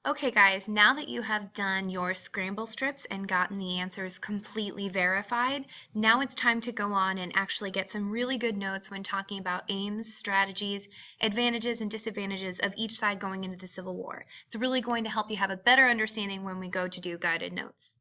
Okay, guys, now that you have done your scramble strips and gotten the answers completely verified, now it's time to go on and actually get some really good notes when talking about aims, strategies, advantages, and disadvantages of each side going into the Civil War. It's really going to help you have a better understanding when we go to do guided notes.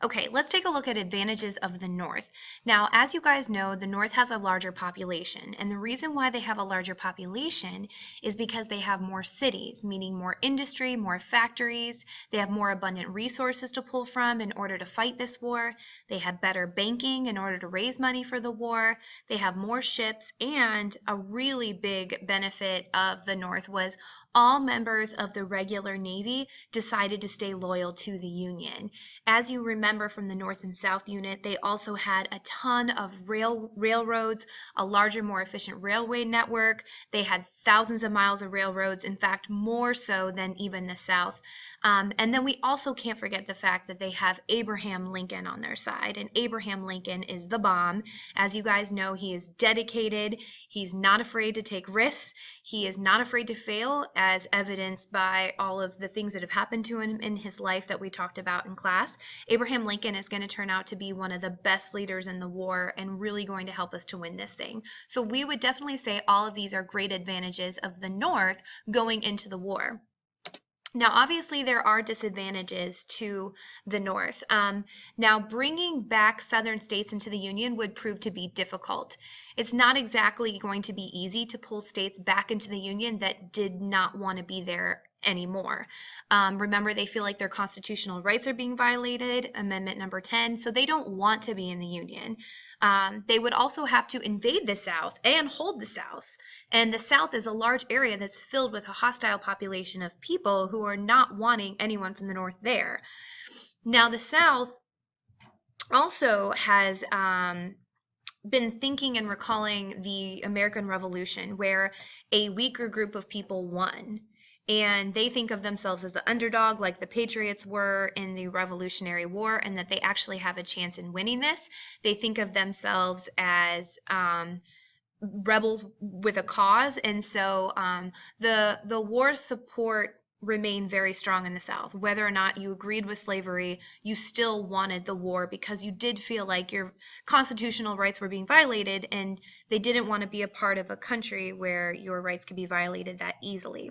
Okay, let's take a look at advantages of the North. Now, as you guys know, the North has a larger population, and the reason why they have a larger population is because they have more cities, meaning more industry, more factories. They have more abundant resources to pull from in order to fight this war. They have better banking in order to raise money for the war. They have more ships, and a really big benefit of the North was all members of the regular Navy decided to stay loyal to the Union. As you remember from the North and South unit, they also had a ton of railroads, a larger, more efficient railway network. They had thousands of miles of railroads, in fact, more so than even the South. And then we also can't forget the fact that they have Abraham Lincoln on their side, and Abraham Lincoln is the bomb. As you guys know, he is dedicated. He's not afraid to take risks. He is not afraid to fail, as evidenced by all of the things that have happened to him in his life that we talked about in class. Abraham Lincoln is going to turn out to be one of the best leaders in the war and really going to help us to win this thing. So we would definitely say all of these are great advantages of the North going into the war. Now, obviously, there are disadvantages to the North. Now, bringing back Southern states into the Union would prove to be difficult. It's not exactly going to be easy to pull states back into the Union that did not want to be there anymore. Remember, they feel like their constitutional rights are being violated, Amendment number 10, so they don't want to be in the Union. They would also have to invade the South and hold the South. And the South is a large area that's filled with a hostile population of people who are not wanting anyone from the North there. Now, the South also has been thinking and recalling the American Revolution, where a weaker group of people won. And they think of themselves as the underdog, like the Patriots were in the Revolutionary War, and that they actually have a chance in winning this. They think of themselves as rebels with a cause, and so the war support remained very strong in the South. Whether or not you agreed with slavery, you still wanted the war because you did feel like your constitutional rights were being violated, and they didn't want to be a part of a country where your rights could be violated that easily.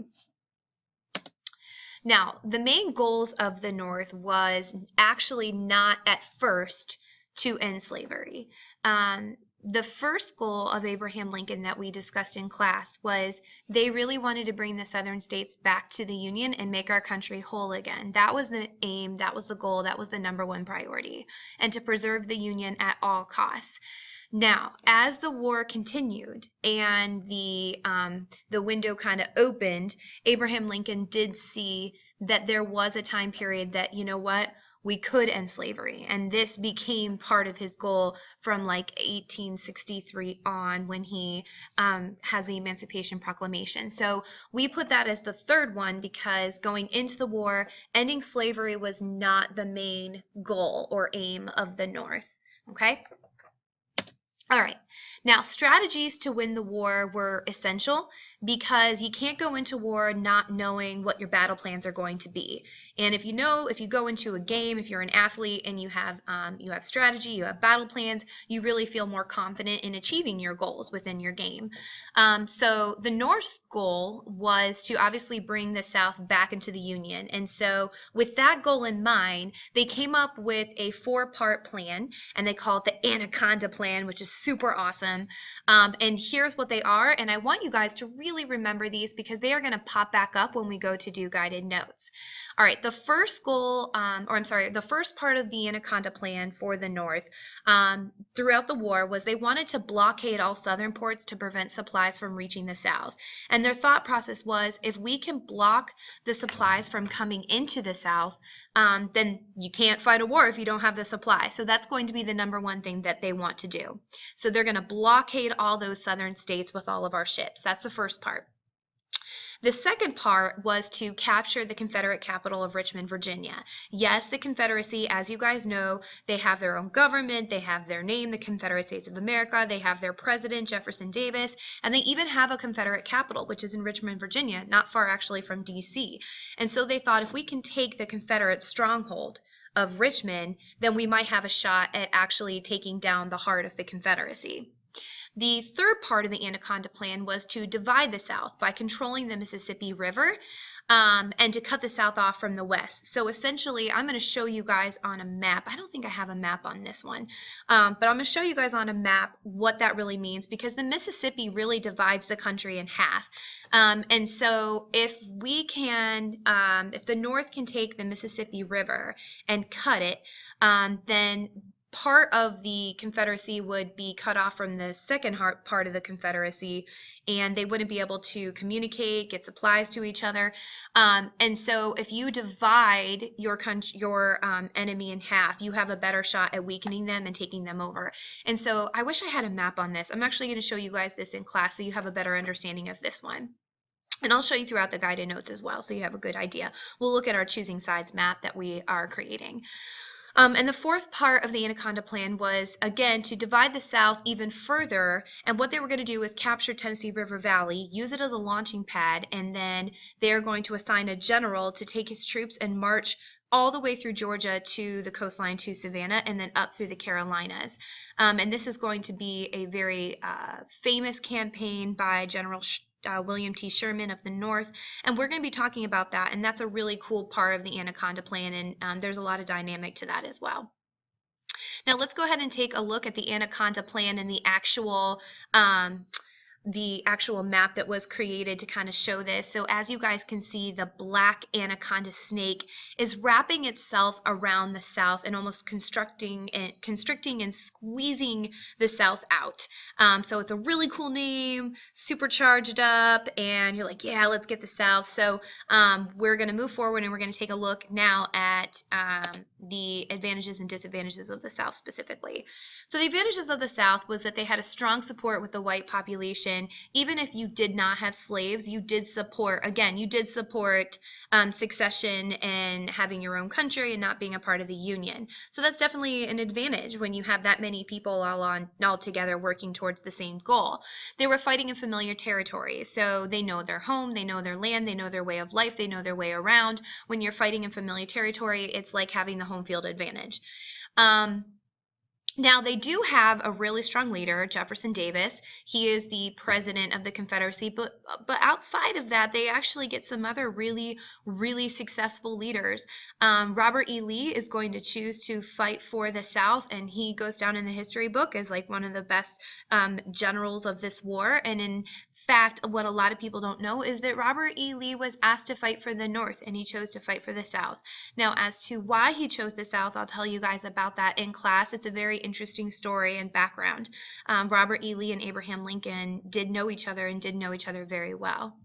Now, the main goals of the North was actually not at first to end slavery. The first goal of Abraham Lincoln that we discussed in class was they really wanted to bring the Southern states back to the Union and make our country whole again. That was the aim, that was the goal, that was the number one priority, and to preserve the Union at all costs. Now, as the war continued and the window kind of opened, Abraham Lincoln did see that there was a time period that, you know what, we could end slavery. And this became part of his goal from like 1863 on, when he has the Emancipation Proclamation. So we put that as the third one because going into the war, ending slavery was not the main goal or aim of the North. Okay? All right. Now, strategies to win the war were essential because you can't go into war not knowing what your battle plans are going to be. And if you go into a game, if you're an athlete and you have strategy, you have battle plans, you really feel more confident in achieving your goals within your game. So the North's goal was to obviously bring the South back into the Union. And so with that goal in mind, they came up with a 4-part plan, and they call it the Anaconda Plan, which is super awesome. And here's what they are, and I want you guys to really remember these because they are going to pop back up when we go to do guided notes. All right, the first goal, the first part of the Anaconda Plan for the North throughout the war was they wanted to blockade all southern ports to prevent supplies from reaching the South. And their thought process was, if we can block the supplies from coming into the South, then you can't fight a war if you don't have the supply. So that's going to be the number one thing that they want to do. So they're going to blockade all those southern states with all of our ships. That's the first part. The second part was to capture the Confederate capital of Richmond, Virginia. Yes, the Confederacy, as you guys know, they have their own government, they have their name, the Confederate States of America, they have their president, Jefferson Davis, and they even have a Confederate capital, which is in Richmond, Virginia, not far actually from DC. And so they thought if we can take the Confederate stronghold of Richmond, then we might have a shot at actually taking down the heart of the Confederacy. The third part of the Anaconda Plan was to divide the South by controlling the Mississippi River and to cut the South off from the West. So essentially, I'm going to show you guys on a map. I don't think I have a map on this one, but I'm going to show you guys on a map what that really means, because the Mississippi really divides the country in half. And so if we can, if the North can take the Mississippi River and cut it, then part of the Confederacy would be cut off from the second part of the Confederacy, and they wouldn't be able to communicate, get supplies to each other. And so if you divide your enemy in half, you have a better shot at weakening them and taking them over. And so I wish I had a map on this. I'm actually going to show you guys this in class so you have a better understanding of this one. And I'll show you throughout the guided notes as well, so you have a good idea. We'll look at our choosing sides map that we are creating. And the fourth part of the Anaconda Plan was, again, to divide the South even further. And what they were going to do is capture Tennessee River Valley, use it as a launching pad, and then they're going to assign a general to take his troops and march all the way through Georgia to the coastline to Savannah, and then up through the Carolinas. And this is going to be a very famous campaign by General William T. Sherman of the North, and we're going to be talking about that, and that's a really cool part of the Anaconda Plan, and there's a lot of dynamic to that as well. Now let's go ahead and take a look at the Anaconda Plan and the actual map that was created to kind of show this. So as you guys can see, the black anaconda snake is wrapping itself around the South and almost constricting and squeezing the South out. So it's a really cool name, super charged up, and you're like, yeah, let's get the South. So we're going to move forward, and we're going to take a look now at the advantages and disadvantages of the South specifically. So the advantages of the South was that they had a strong support with the white population. Even if you did not have slaves, you did support succession and having your own country and not being a part of the Union. So that's definitely an advantage when you have that many people all together working towards the same goal. They were fighting in familiar territory, so they know their home, they know their land, they know their way of life, they know their way around. When you're fighting in familiar territory, it's like having the home field advantage. Now, they do have a really strong leader, Jefferson Davis. He is the president of the Confederacy, but outside of that, they actually get some other really, really successful leaders. Robert E. Lee is going to choose to fight for the South, and he goes down in the history book as like one of the best generals of this war. And in fact, what a lot of people don't know is that Robert E. Lee was asked to fight for the North, and he chose to fight for the South. Now, as to why he chose the South, I'll tell you guys about that in class. It's a very interesting story and background. Robert E. Lee and Abraham Lincoln did know each other and did know each other very well.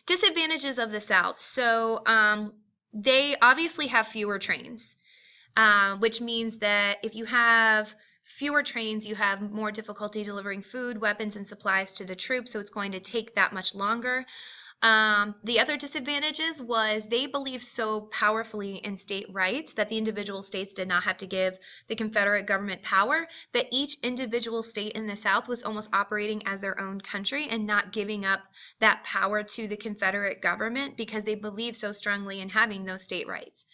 Disadvantages of the South. So they obviously have fewer trains, which means that if you have fewer trains, you have more difficulty delivering food, weapons, and supplies to the troops, so it's going to take that much longer. The other disadvantages was they believed so powerfully in state rights that the individual states did not have to give the Confederate government power, that each individual state in the South was almost operating as their own country and not giving up that power to the Confederate government because they believed so strongly in having those state rights.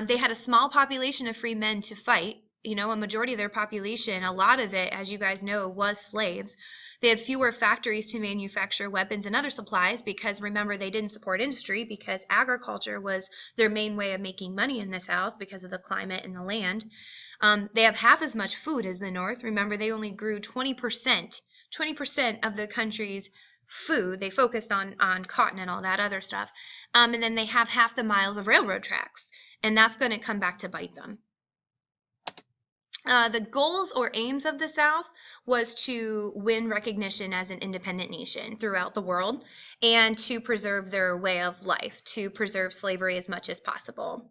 They had a small population of free men to fight. You know, a majority of their population, a lot of it, as you guys know, was slaves. They had fewer factories to manufacture weapons and other supplies because, remember, they didn't support industry because agriculture was their main way of making money in the South because of the climate and the land. They have half as much food as the North. Remember, they only grew 20% of the country's food. They focused on cotton and all that other stuff. And then they have half the miles of railroad tracks, and that's going to come back to bite them. The goals or aims of the South was to win recognition as an independent nation throughout the world and to preserve their way of life, to preserve slavery as much as possible.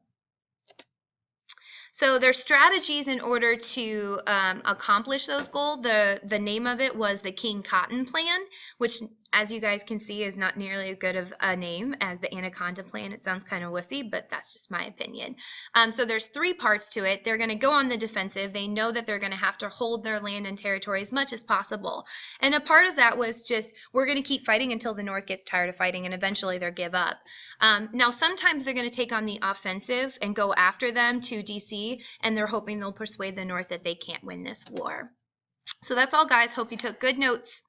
So their strategies in order to accomplish those goals, the name of it was the King Cotton Plan, which as you guys can see, is not nearly as good of a name as the Anaconda Plan. It sounds kind of wussy, but that's just my opinion. So there's 3 parts to it. They're going to go on the defensive. They know that they're going to have to hold their land and territory as much as possible. And a part of that was just, we're going to keep fighting until the North gets tired of fighting, and eventually they'll give up. Now, sometimes they're going to take on the offensive and go after them to DC, and they're hoping they'll persuade the North that they can't win this war. So that's all, guys. Hope you took good notes.